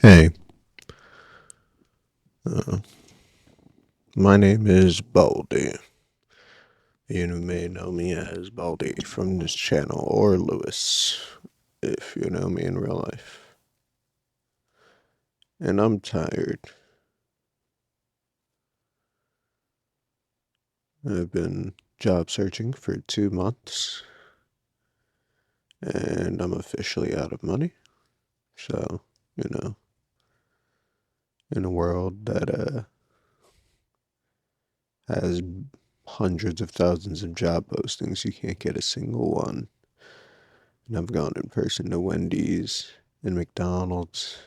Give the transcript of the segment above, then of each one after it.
Hey, uh, my name is Baldy. You may know me as Baldy from this channel, or Lewis, if you know me in real life. And I'm tired. I've been job searching for 2 months, and I'm officially out of money. So, you know, in a world that has hundreds of thousands of job postings, you can't get a single one. And I've gone in person to Wendy's and McDonald's,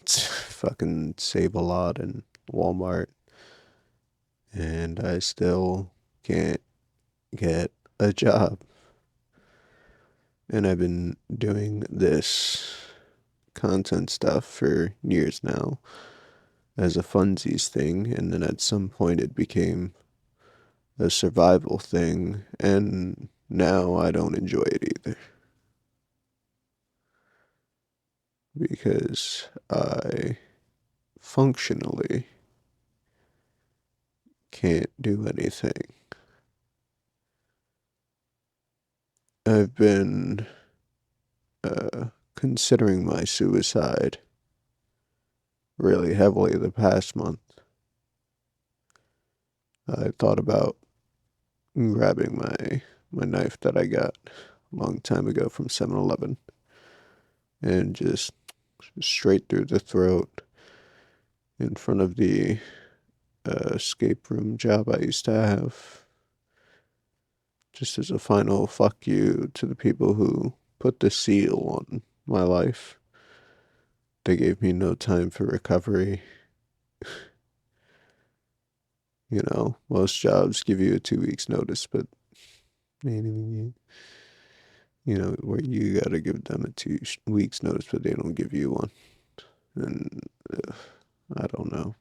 fucking Save a Lot and Walmart, and I still can't get a job. And I've been doing this content stuff for years now as a funsies thing, and then at some point it became a survival thing, and now I don't enjoy it either because I functionally can't do anything. I've been considering my suicide really heavily the past month. I thought about grabbing my knife that I got a long time ago from 7-Eleven and just straight through the throat in front of the escape room job I used to have, just as a final fuck you to the people who put the seal on my life. They gave me no time for recovery. Most jobs give you a 2 weeks notice, but where you gotta give them a 2 weeks notice, but they don't give you one. And I don't know.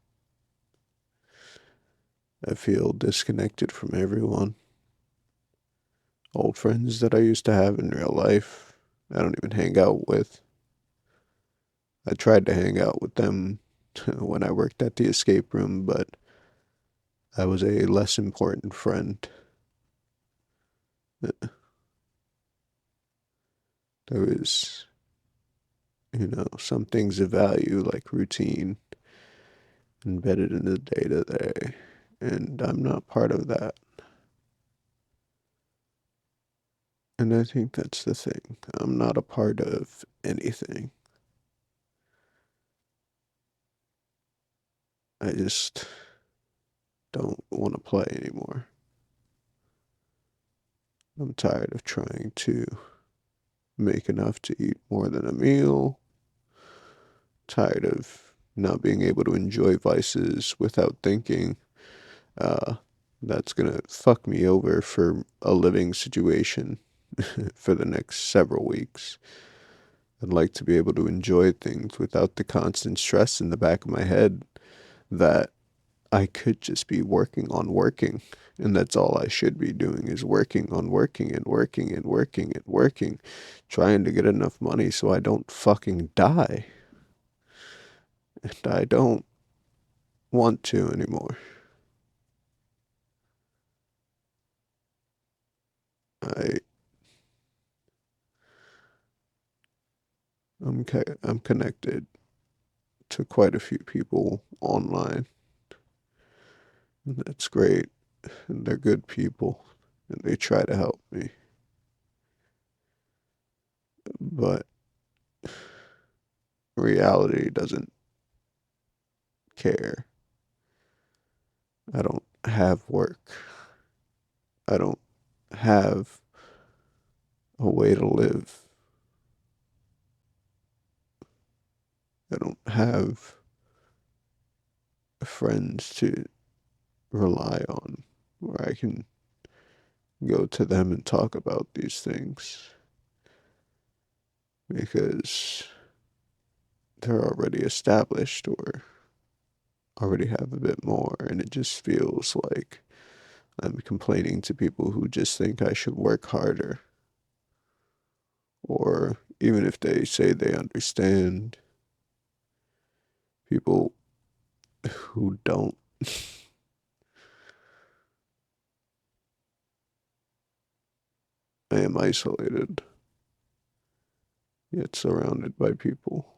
I feel disconnected from everyone. Old friends that I used to have in real life, I don't even hang out with. I tried to hang out with them when I worked at the escape room, but I was a less important friend. There was, some things of value like routine embedded in the day to day, and I'm not part of that. And I think that's the thing. I'm not a part of anything. I just don't want to play anymore. I'm tired of trying to make enough to eat more than a meal. Tired of not being able to enjoy vices without thinking uh, that's gonna fuck me over for a living situation for the next several weeks. I'd like to be able to enjoy things without the constant stress in the back of my head that I could just be working on working. And that's all I should be doing is working on working and working and working and working, trying to get enough money so I don't fucking die. And I don't want to anymore. I I'm connected to quite a few people online. And that's great. And they're good people and they try to help me. But reality doesn't care. I don't have work. I don't have a way to live. I don't have friends to rely on where I can go to them and talk about these things because they're already established or already have a bit more, and it just feels like I'm complaining to people who just think I should work harder, or even if they say they understand, People who don't. I am isolated, yet surrounded by people.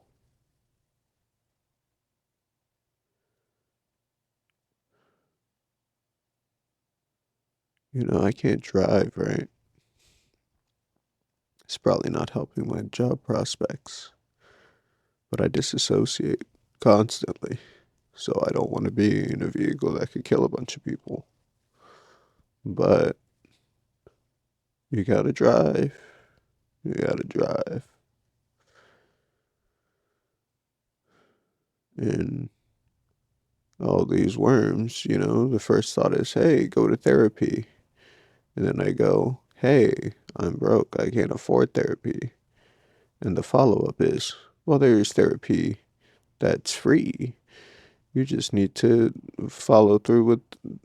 I can't drive, right? It's probably not helping my job prospects, but I disassociate constantly, so I don't want to be in a vehicle that could kill a bunch of people. But you gotta drive. You gotta drive. And all these worms, the first thought is, hey, go to therapy. And then I go, hey, I'm broke. I can't afford therapy. And the follow up is, well, there's therapy that's free. You just need to follow through with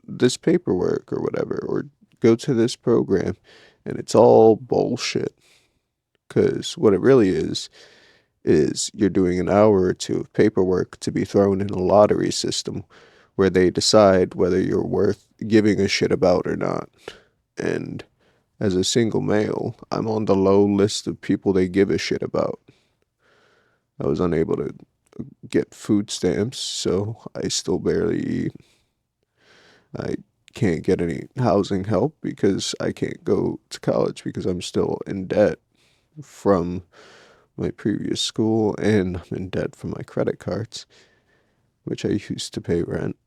this paperwork or whatever, or go to this program. And it's all bullshit. Because what it really is you're doing an hour or two of paperwork to be thrown in a lottery system where they decide whether you're worth giving a shit about or not. And as a single male, I'm on the low list of people they give a shit about. I was unable to get food stamps, so I still barely eat. I can't get any housing help because I can't go to college because I'm still in debt from my previous school, and I'm in debt from my credit cards, which I used to pay rent.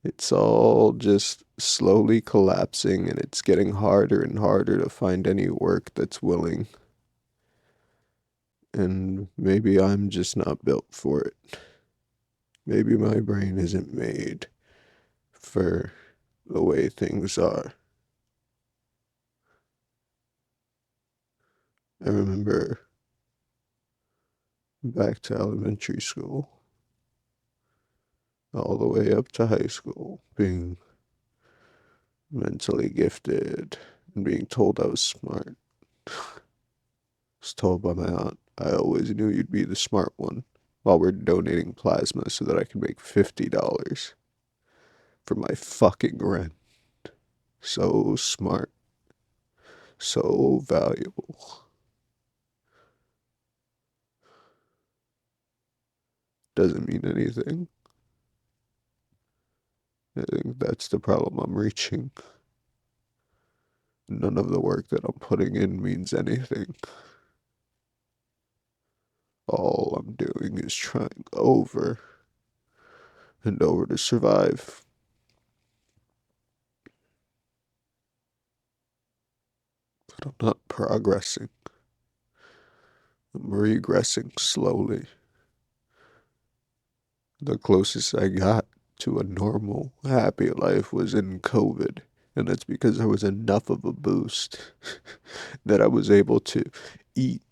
It's all just slowly collapsing, and it's getting harder and harder to find any work that's willing. And maybe I'm just not built for it. Maybe my brain isn't made for the way things are. I remember back to elementary school, all the way up to high school, being mentally gifted and being told I was smart. I was told by my aunt, I always knew you'd be the smart one, while we're donating plasma so that I can make $50 for my fucking rent. So smart, so valuable. Doesn't mean anything. I think that's the problem I'm reaching. None of the work that I'm putting in means anything. All I'm doing is trying over and over to survive. But I'm not progressing. I'm regressing slowly. The closest I got to a normal, happy life was in COVID. And that's because there was enough of a boost that I was able to eat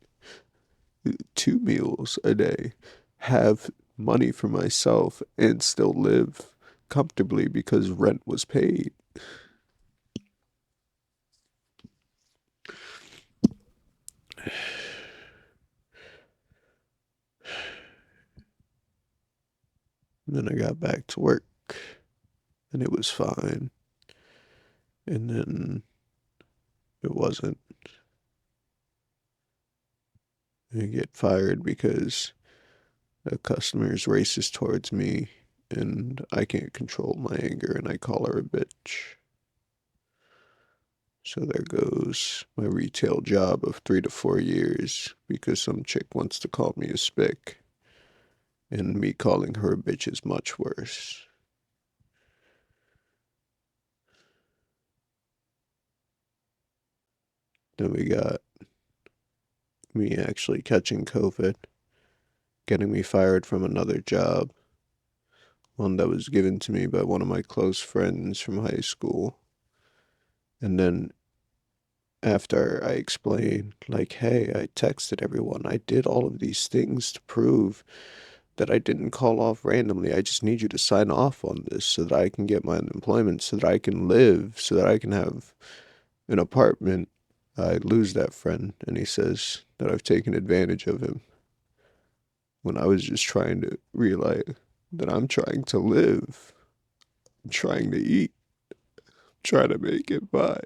2 meals a day, have money for myself, and still live comfortably because rent was paid. And then I got back to work and it was fine. And then it wasn't. I get fired because a customer is racist towards me and I can't control my anger and I call her a bitch. So there goes my retail job of 3 to 4 years because some chick wants to call me a spick. And me calling her a bitch is much worse. Then we got me actually catching COVID, getting me fired from another job, one that was given to me by one of my close friends from high school. And then after I explained, like, hey, I texted everyone, I did all of these things to prove that I didn't call off randomly. I just need you to sign off on this so that I can get my unemployment, so that I can live, so that I can have an apartment. I lose that friend, and he says that I've taken advantage of him. when I was just trying to realize that I'm trying to live, I'm trying to eat, trying to make it by.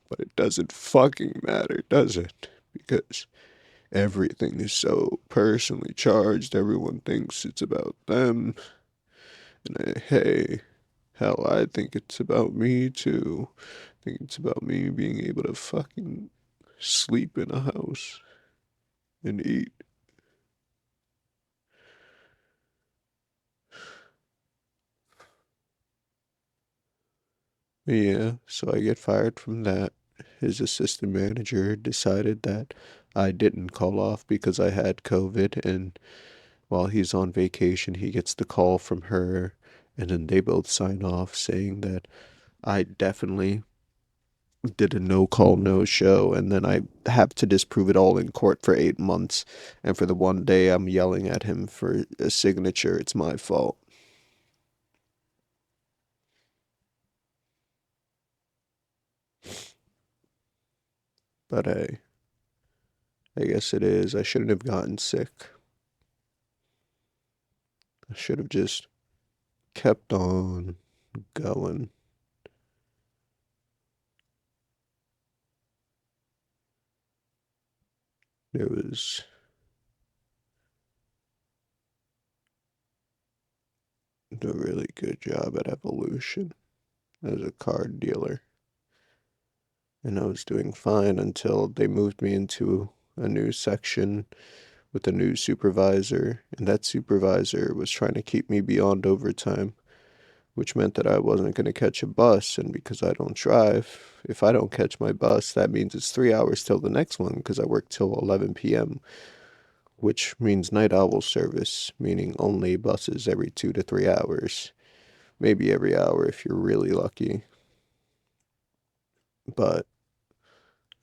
But it doesn't fucking matter, does it? Because everything is so personally charged. Everyone thinks it's about them. And hey, hell, I think it's about me too. I think it's about me being able to fucking sleep in a house and eat. Yeah, so I get fired from that. His assistant manager decided that I didn't call off because I had COVID, and while he's on vacation, he gets the call from her, and then they both sign off saying that I definitely did a no call, no show, and then I have to disprove it all in court for 8 months. And for the one day I'm yelling at him for a signature, it's my fault. But I guess it is. I shouldn't have gotten sick. I should have just kept on going. It was a really good job at Evolution as a card dealer. And I was doing fine until they moved me into a new section with a new supervisor. And that supervisor was trying to keep me beyond overtime, which meant that I wasn't going to catch a bus. And because I don't drive, if I don't catch my bus, that means it's 3 hours till the next one because I work till 11 p.m., which means night owl service, meaning only buses every 2 to 3 hours, maybe every hour if you're really lucky. But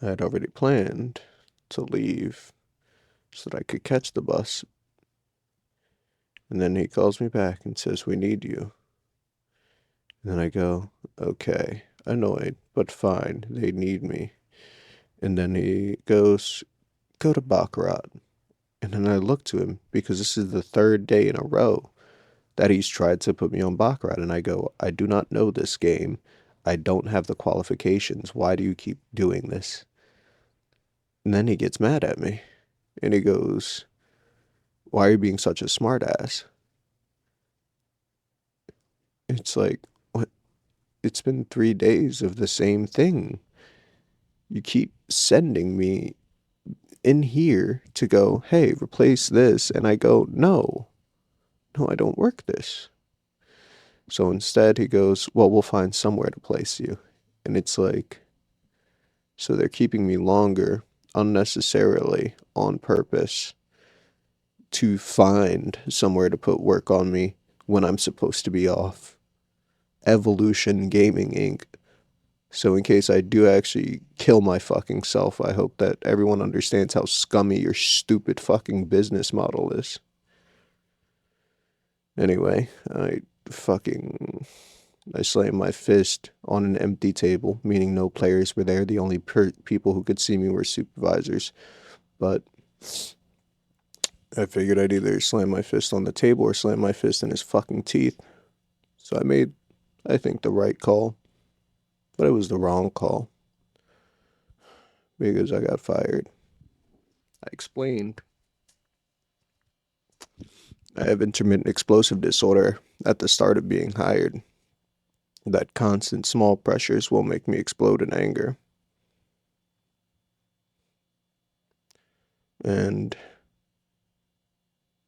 I had already planned to leave so that I could catch the bus. And then he calls me back and says, "We need you." And then I go, "Okay," annoyed, but fine, they need me. And then he goes, "Go to Baccarat." And then I look to him because this is the third day in a row that he's tried to put me on Baccarat. And I go, "I do not know this game. I don't have the qualifications. Why do you keep doing this?" And then he gets mad at me and he goes, "Why are you being such a smartass?" It's like, what? It's been 3 days of the same thing. You keep sending me in here to go, "Hey, replace this." And I go, "No, no, I don't work this." So instead, he goes, "Well, we'll find somewhere to place you." And it's like, so they're keeping me longer unnecessarily on purpose to find somewhere to put work on me when I'm supposed to be off. Evolution Gaming Inc. So, in case I do actually kill my fucking self, I hope that everyone understands how scummy your stupid fucking business model is. Anyway, fucking I slammed my fist on an empty table, meaning no players were there. The only people who could see me were supervisors. But I figured I'd either slam my fist on the table or slam my fist in his fucking teeth. So I made, I think, the right call, but it was the wrong call because I got fired. I explained I have intermittent explosive disorder at the start of being hired. That constant small pressures will make me explode in anger. And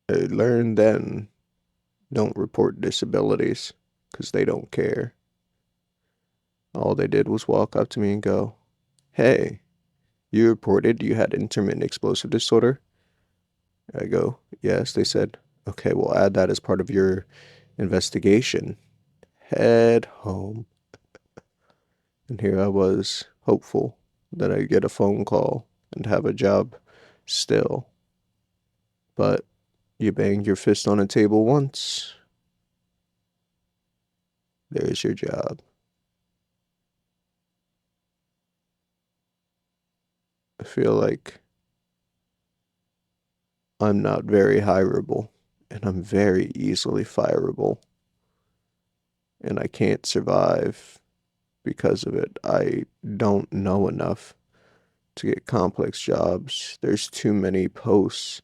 I learned then, don't report disabilities because they don't care. All they did was walk up to me and go, "Hey, you reported you had intermittent explosive disorder?" I go, "Yes." They said, "Okay, we'll add that as part of your investigation. Head home." And here I was, hopeful that I'd get a phone call and have a job still. But you bang your fist on a table once, there's your job. I feel like I'm not very hireable, and I'm very easily fireable, and I can't survive because of it. I don't know enough to get complex jobs. There's too many posts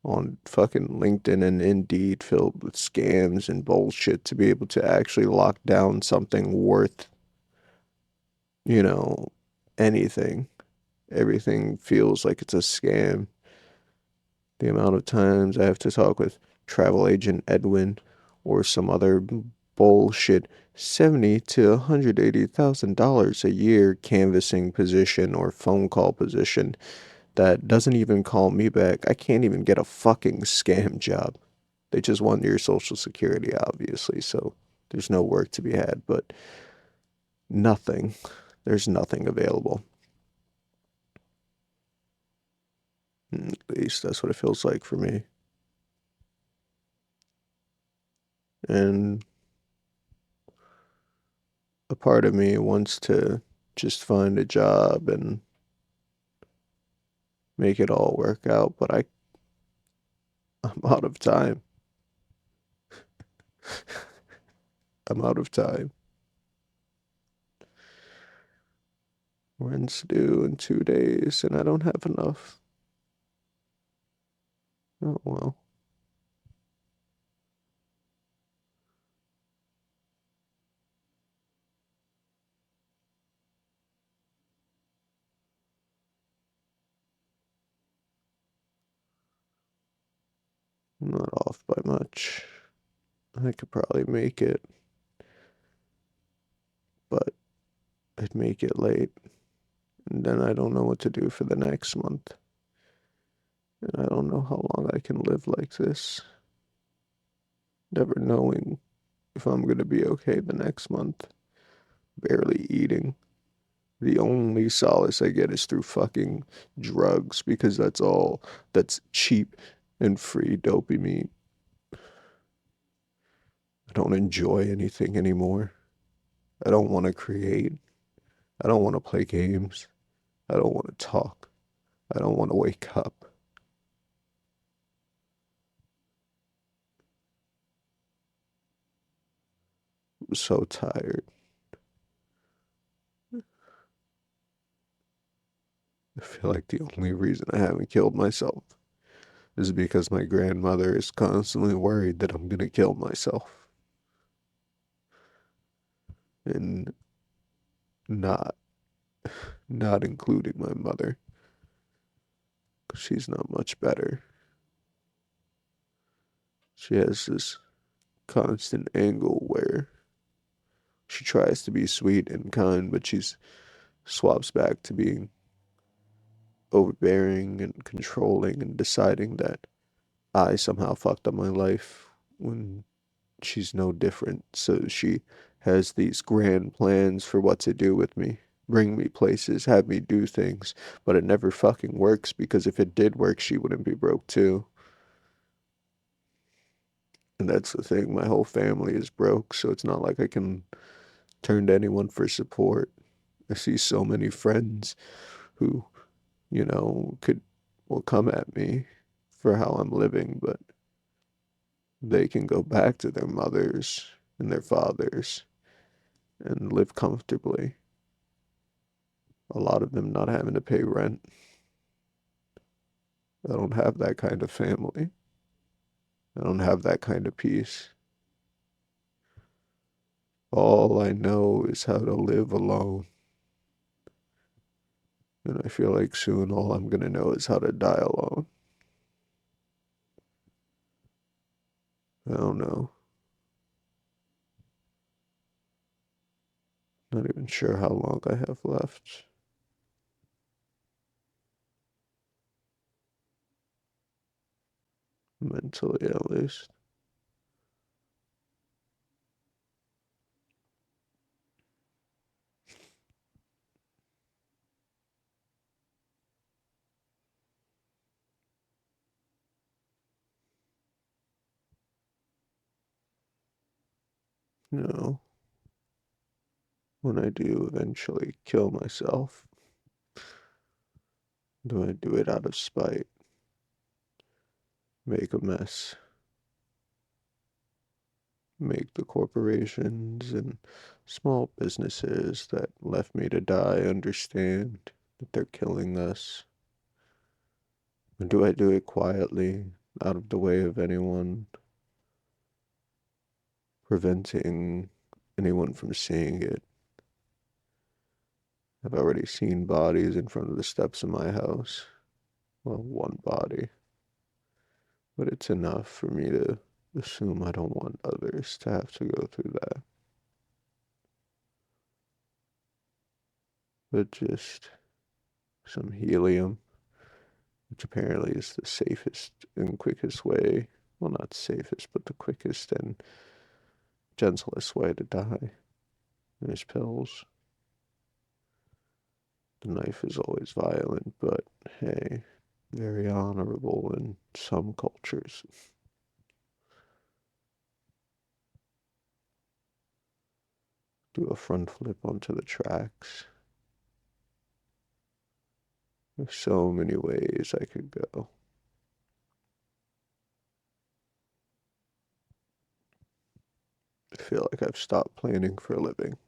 on fucking LinkedIn and Indeed filled with scams and bullshit to be able to actually lock down something worth, you know, anything. Everything feels like it's a scam. The amount of times I have to talk with travel agent Edwin or some other bullshit 70 to $180,000 a year canvassing position or phone call position that doesn't even call me back. I can't even get a fucking scam job. They just want your social security, obviously, so there's no work to be had, but nothing. There's nothing available. At least that's what it feels like for me. And a part of me wants to just find a job and make it all work out, but I'm out of time. I'm out of time. Rent's due in 2 days, and I don't have enough. Oh well, I'm not off by much. I could probably make it, but I'd make it late, and then I don't know what to do for the next month, and I don't know how long I can live like this, never knowing if I'm gonna be okay the next month, barely eating. The only solace I get is through fucking drugs because that's all that's cheap and free dopamine. I don't enjoy anything anymore. I don't want to create. I don't want to play games. I don't want to talk. I don't want to wake up. I'm so tired. I feel like the only reason I haven't killed myself is because my grandmother is constantly worried that I'm gonna kill myself and not not including my mother. She's not much better. She has this constant angle where she tries to be sweet and kind, but she's swaps back to being overbearing and controlling and deciding that I somehow fucked up my life when she's no different. So she has these grand plans for what to do with me. Bring me places, have me do things, but it never fucking works because if it did work, she wouldn't be broke too. And that's the thing, my whole family is broke, so it's not like I can turn to anyone for support. I see so many friends who, could will come at me for how I'm living, but they can go back to their mothers and their fathers and live comfortably. A lot of them not having to pay rent. I don't have that kind of family. I don't have that kind of peace. All I know is how to live alone. And I feel like soon all I'm gonna know is how to die alone. I don't know. Not even sure how long I have left. Mentally, at least. You know, when I do eventually kill myself, do I do it out of spite? make a mess, make the corporations and small businesses that left me to die understand that they're killing us? Or do I do it quietly, out of the way of anyone, preventing anyone from seeing it? I've already seen bodies in front of the steps of my house. Well, one body. But it's enough for me to assume I don't want others to have to go through that. But just some helium, which apparently is the safest and quickest way. Well, not safest, but the quickest and gentlest way to die. There's pills. The knife is always violent, but hey, very honorable in some cultures. Do a front flip onto the tracks. There's so many ways I could go. I feel like I've stopped planning for a living,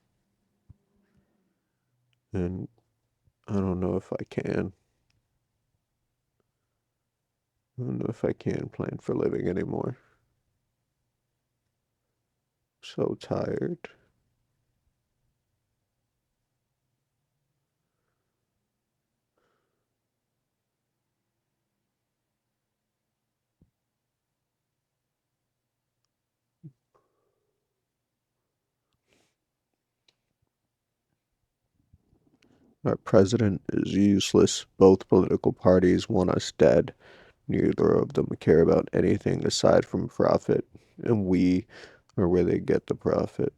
and I don't know if I can. I don't know if I can plan for a living anymore. So tired. Our president is useless. Both political parties want us dead. Neither of them care about anything aside from profit, and we are where they get the profit.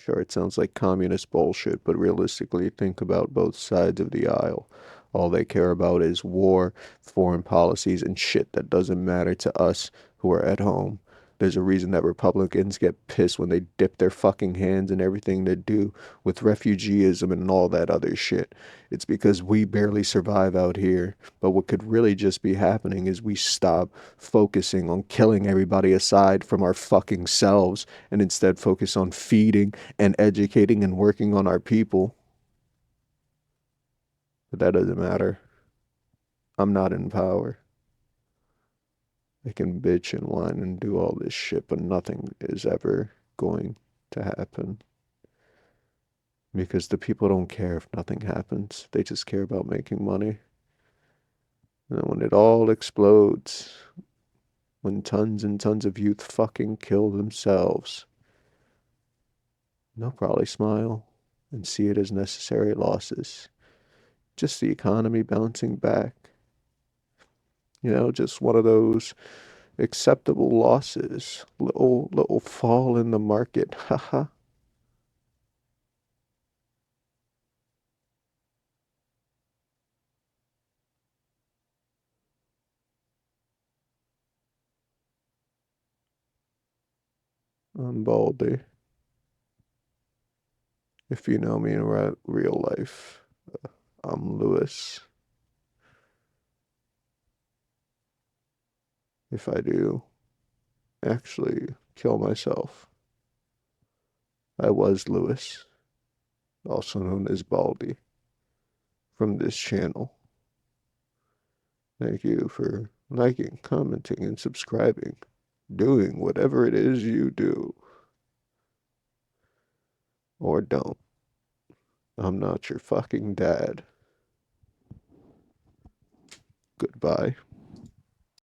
Sure, it sounds like communist bullshit, but realistically, think about both sides of the aisle. All they care about is war, foreign policies, and shit that doesn't matter to us who are at home. There's a reason that Republicans get pissed when they dip their fucking hands in everything they do with refugeeism and all that other shit. It's because we barely survive out here. But what could really just be happening is we stop focusing on killing everybody aside from our fucking selves and instead focus on feeding and educating and working on our people. But that doesn't matter. I'm not in power. I can bitch and whine and do all this shit, but nothing is ever going to happen. Because the people don't care if nothing happens. They just care about making money. And then when it all explodes, when tons and tons of youth fucking kill themselves, they'll probably smile and see it as necessary losses. Just the economy bouncing back. Just one of those acceptable losses. Little fall in the market. Haha. I'm Baldy. If you know me in real life, I'm Lewis. If I do actually kill myself, I was Lewis, also known as Baldy, from this channel. Thank you for liking, commenting, and subscribing. Doing whatever it is you do. Or don't. I'm not your fucking dad. Goodbye.